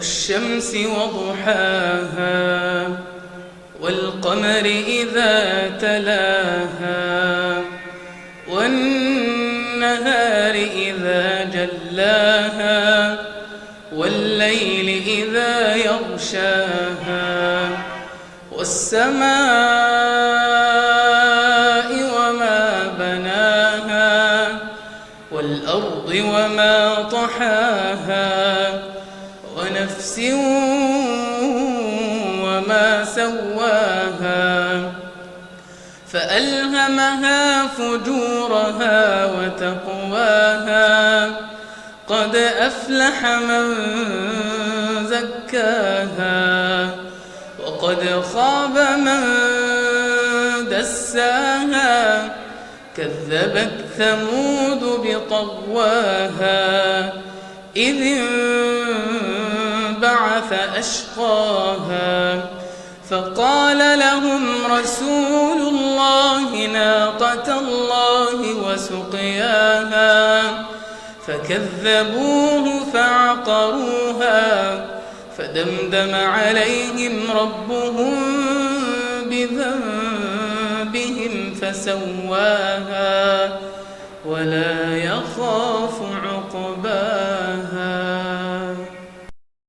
والشمس وضحاها والقمر إذا تلاها والنهار إذا جلاها والليل إذا يغشاها والسماء وما بناها والأرض وما طحاها ونفس وما سواها فألهمها فجورها وتقواها قد أفلح من زكاها وقد خاب من دساها كذبت ثمود بطغواها إذ انبعث أشقاها فقال لهم رسول الله ناقة الله وسقياها فكذبوه فعقروها فدمدم عليهم ربهم بذنبهم فسواها ولا يخاف